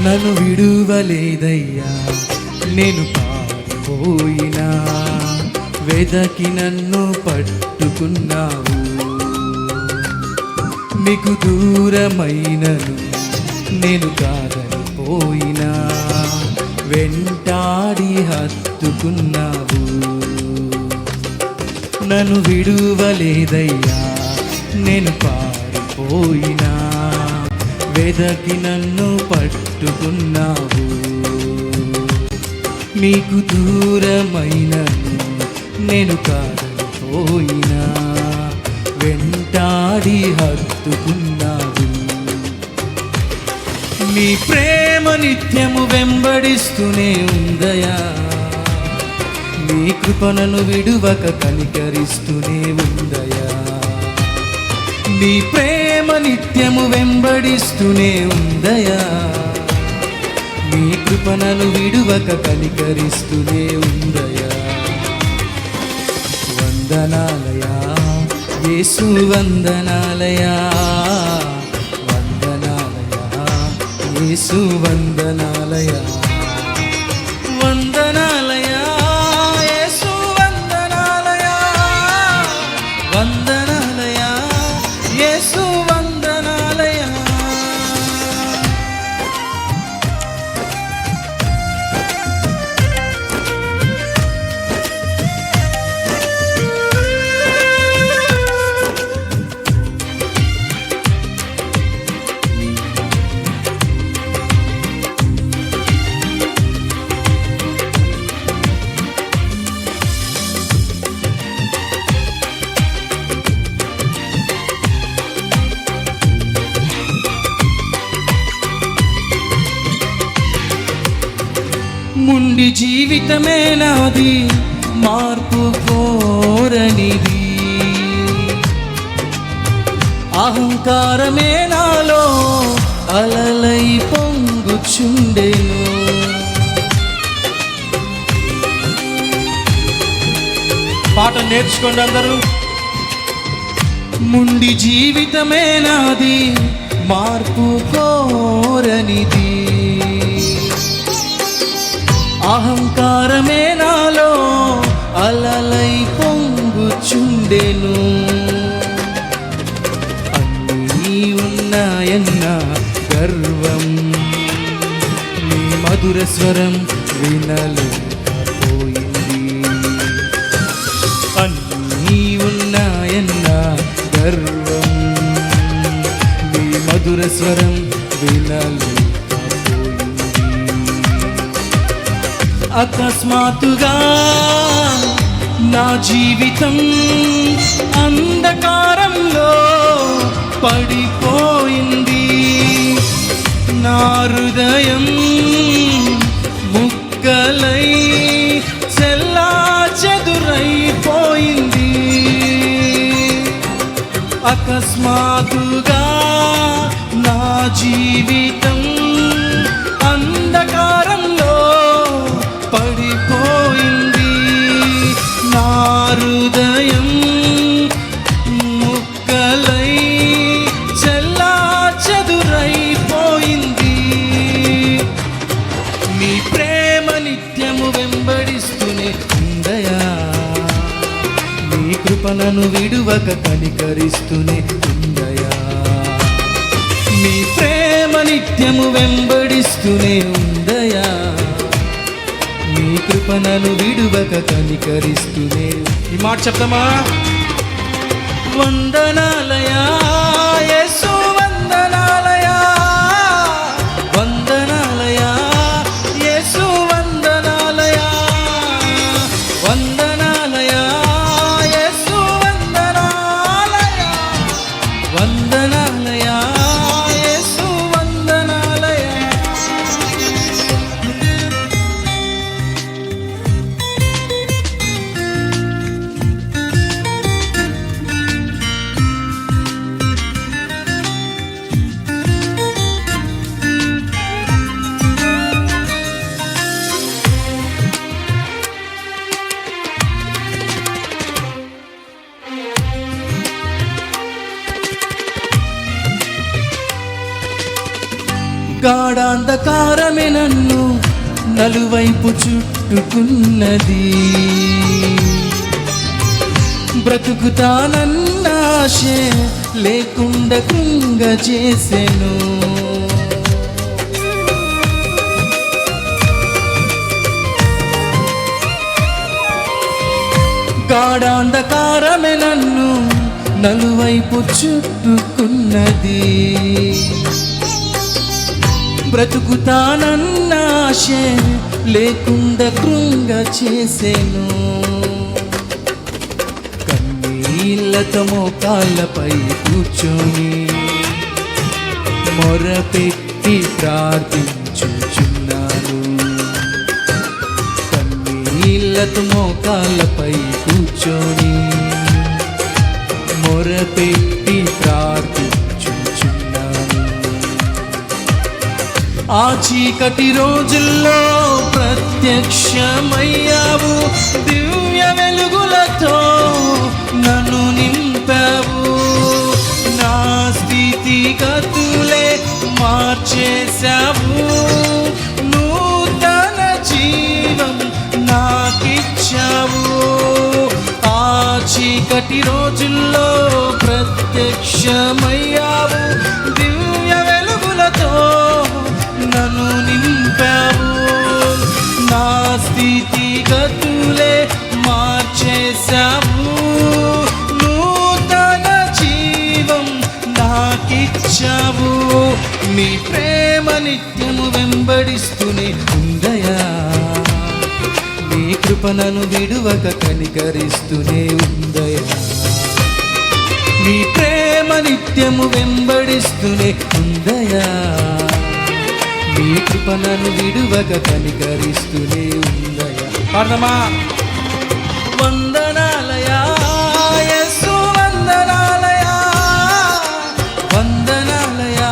నన్ను విడువలేదయ్యా, నేను పారిపోయినా వెదకి నన్ను పట్టుకున్నావు. నీకు దూరమైనను నేను కాదని పోయినా వెంటాడి హత్తుకున్నావు. నన్ను విడువలేదయ్యా, నేను పారిపోయినా వెదకి నన్ను పట్టుకున్నావు. నీకు దూరమైనను నేను కాదని పోయినా వెంటాడి హత్తుకున్నావు. నీ ప్రేమ నిత్యము వెంబడిస్తూనే ఉందయా, నీ కృపణను విడువక కనికరిస్తూనే ఉందయా. నీ ప్రేమ నిత్యము వెంబడిస్తూనే ఉందయా, నీ కృపణను విడువక కనికరిస్తూనే ఉందయా. వందనాలయా యేసు వందనాలయా, వందనాలయా యేసు వందనాలయా, వందనాలయా యేసు వందనాలయా, వందనాలయా యేసు వందనాలయా. ముండి జీవితమే నాది, మార్పు కోరనిది, అహంకారమే నాలో అలలై పొంగుచుండెను. పాట నేర్చుకోండి అందరూ. ముండి జీవితమే నాది, మార్పు కోరనిది, అహంకారమే నాలో అలలై పొంగుచుండెను. అన్నీ ఉన్నాయన్న గర్వం, నీ మధుర స్వరం వినలేకపోయింది. అన్నీ ఉన్నాయన్న గర్వం, నీ మధుర స్వరం వినలేకపోయింది. అకస్మాత్తుగా నా జీవితం అంధకారంలో పడిపోయింది. నా హృదయం ముక్కలై చెల్లాచెదురైపోయింది. అకస్మాత్తుగా నా జీవితం అంధకారంలో పడిపోయింది. నా హృదయం ముక్కలై చెల్లాచెదురైపోయింది. నీ ప్రేమ నిత్యము వెంబడిస్తూనే ఉందయా, నీ కృపణను విడువక కనికరిస్తూనే ఉందయా. నీ ప్రేమ నిత్యము వెంబడిస్తూనే ఉందయా, నీ కృపణను విడువక కనికరిస్తూనే. ఈ మాట చెప్తామా? వందనాలయా యేసు వందనాలయా, వందనాలయా యేసు వందనాలయా, వందనాలయా యేసు వందనాలయా, వందనాలయా యేసు వందనాలయా. గాఢాంధకారమే నన్ను నలువైపు చుట్టుకున్నది. బ్రతుకుతానన్న ఆశే లేకుండా కృంగ చేసెను. గాఢాంధకారమే నన్ను నలువైపు చుట్టుకున్నది. బ్రతుకుతానన్న ఆశే లేకుండా కృంగ చేసెను. కన్నీళ్లతో మోకాళ్ళపై కూర్చొని మొరపెట్టి ప్రార్థించుచున్నాను. కన్నీళ్లతో మోకాళ్ళపై కూర్చొని మొరపెట్టి ప్రార్థించుచున్నాను. ఆ చీకటి రోజుల్లో ప్రత్యక్షమయ్యావు. దివ్య వెలుగులతో నన్ను నింపావు. నా స్థితిగతులే మార్చేశావు. నూతన జీవం నాకిచ్చావు. ఆ చీకటి రోజుల్లో ప్రత్యక్షమయ్యావు. దివ్య వెలుగులతో నన్ను నింపావు. నా స్థితిగతులే మార్చేశావు. నూతన జీవం నాకిచ్చావు. నీ ప్రేమ నిత్యము వెంబడిస్తూనే ఉందయా. నీ కృప నన్ను విడువక కనికరిస్తూనే ఉందయా. నీ ప్రేమ నిత్యము వెంబడిస్తూనే ఉందయా. నీ కృప నన్ను విడువక కనికరిస్తూనే ఉందయా. పాడదామా? వందనాలయా యేసు వందనాలయా. వందనాలయా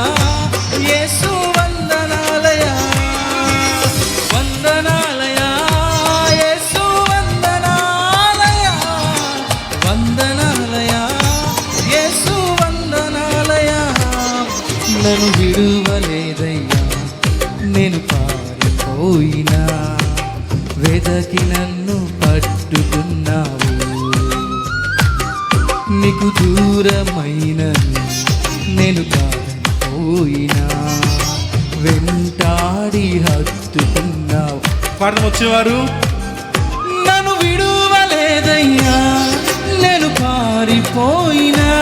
యేసు వందనాలయా. వందనాలయా యేసు వందనాలయా. వందనాలయా యేసు వందనాలయా. నన్ను విడువలేదయ్యా. నేను పారిపోయినా వెదకి నన్ను పట్టుకున్నావు. నీకు దూరమైన నేను కాకపోయినా వెంటాడి హత్తుకున్నావు. పాడడం వచ్చేవారు. నన్ను విడువలేదయ్యా. నేను పారిపోయినా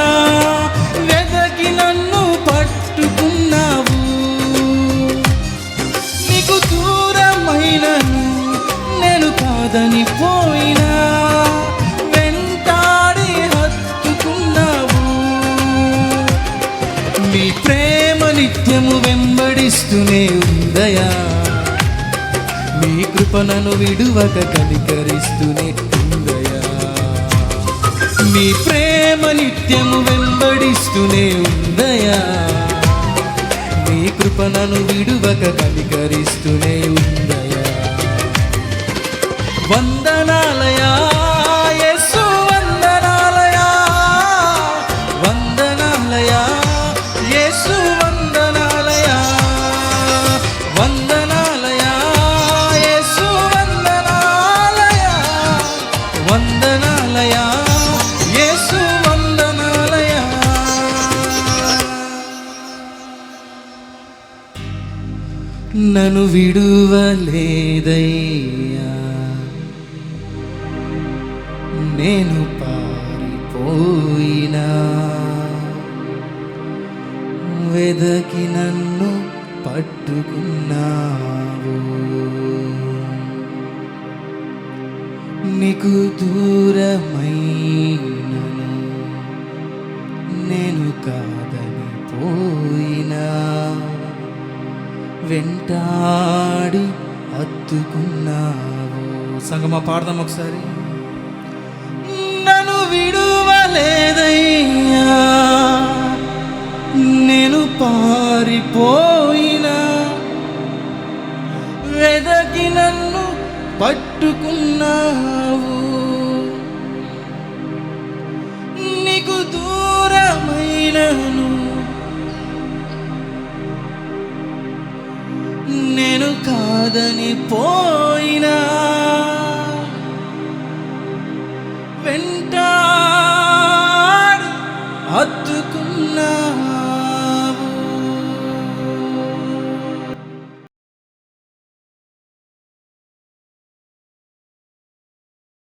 వెదకి నన్ను పట్టుకున్నావు. నీకు దూరమైనను నేను కాదని పోయినా వెంటాడి హత్తుకున్నావు. నీ ప్రేమ నిత్యము వెంబడిస్తూనే ఉందయా. నీ కృప నన్ను విడువక కనికరిస్తూనే ఉందయా. నీ ప్రేమ నిత్యము వెంబడిస్తూనే ఉందయా. నీ కృప నన్ను విడువక కనికరిస్తూనే ఉందయా. వందనాలయా యేసు వందనాలయా. వందనాలయా యేసు వందనాలయా. వందనాలయా యేసు వందనాలయా. వందనాలయా యేసు వందనాలయా. నన్ను విడువలేదయ్యా. నేను పారిపోయినా వెదకి నన్ను పట్టుకున్నావు. నీకు దూరమైనను నేను కాదని పోయినా వెంటాడి హత్తుకున్నావు. సంగమా పాడదాం ఒకసారి. నన్ను విడువలేదయ్యా. నేను పారిపోయినా వెదకి నన్ను పట్టుకున్నావు. నీకు దూరమైనను పోయినా వెంటాడు హద్దు